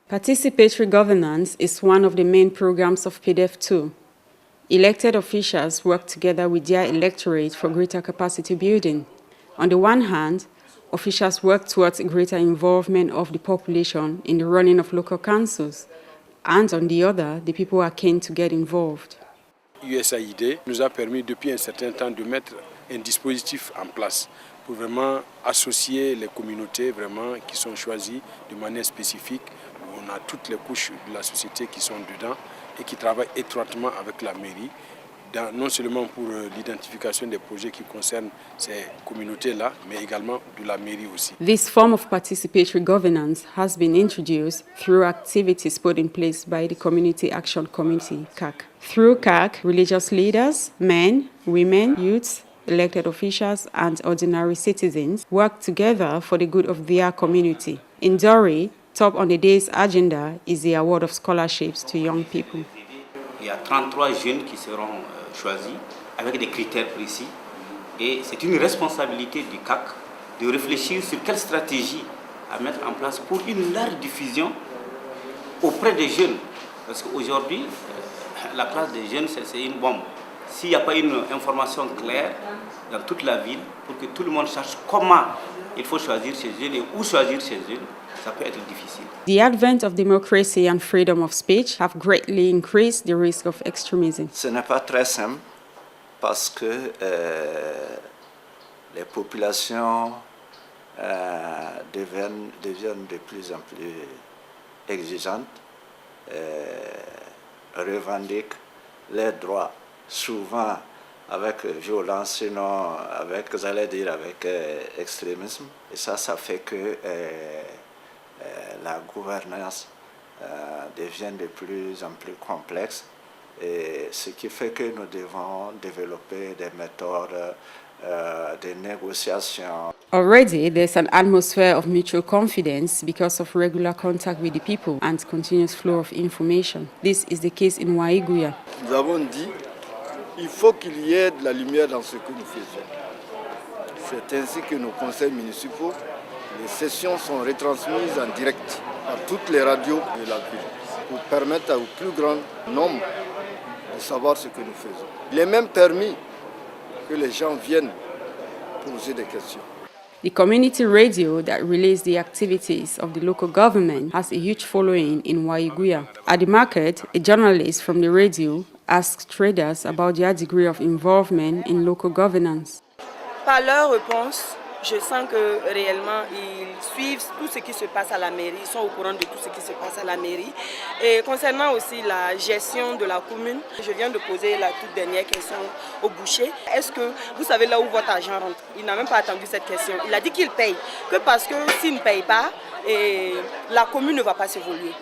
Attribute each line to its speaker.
Speaker 1: Participatory governance is one of the main programs of PDF2. Elected officials work together with their electorate for greater capacity building. On the one hand, officials work towards a greater involvement of the population in the running of local councils, and on the other, the people are keen to get involved.
Speaker 2: USAID nous a permis depuis un certain temps de mettre un dispositif en place pour vraiment associer les communautés vraiment qui sont choisies de manière spécifique. On a toutes les couches de la société qui sont dedans et qui travaillent étroitement avec la mairie, non seulement pour l'identification des projets qui concernent ces communautés-là, mais également de la mairie aussi.
Speaker 1: This form of participatory governance has been introduced through activities put in place by the Community Action Committee, CAC. Through CAC, religious leaders, men, women, youths, elected officials, and ordinary citizens work together for the good of their community. In Dori, top on the day's agenda is the award of scholarships to young people.
Speaker 3: Il y a 33 jeunes qui seront choisis avec des critères précis et c'est une responsabilité du CAC de réfléchir sur quelle stratégie à mettre en place pour une large diffusion auprès des jeunes. Parce qu'aujourd'hui, la place des jeunes, c'est une bombe. S'il n'y a pas une information claire dans toute la ville pour que tout le monde sache comment il faut choisir chez eux et où choisir chez eux, ça peut être difficile.
Speaker 1: The advent of democracy and freedom of speech have greatly increased the risk of extremism.
Speaker 4: Ce n'est pas très simple parce que les populations deviennent de plus en plus exigeantes, revendiquent leurs droits, souvent avec violence, sinon avec, j'allais dire, avec extrémisme. Et ça fait que la gouvernance devient de plus en plus complexe, et ce qui fait que nous devons développer des méthodes de négociation.
Speaker 1: Already, there's an atmosphere of mutual confidence because of regular contact with the people and continuous flow of information. This is the case in Waiguya.
Speaker 5: Nous avons dit qu'il faut qu'il y ait de la lumière dans ce que nous faisons. C'est ainsi que nos conseils municipaux, les sessions sont retransmises en direct par toutes les radios de la ville pour permettre au plus grand nombre de savoir ce que nous faisons. Il est même permis que les gens viennent poser des questions.
Speaker 1: The community radio that relays the activities of the local government has a huge following in Waiguya. At the market, a journalist from the radio asks traders about their degree of involvement in local governance.
Speaker 6: Par leur réponse, je sens que réellement ils suivent tout ce qui se passe à la mairie, ils sont au courant de tout ce qui se passe à la mairie. Et concernant aussi la gestion de la commune, je viens de poser la toute dernière question au boucher. Est-ce que vous savez là où votre argent rentre? Il n'a même pas attendu cette question. Il a dit qu'il paye, que parce que s'il ne paye pas, la commune ne va pas s'évoluer.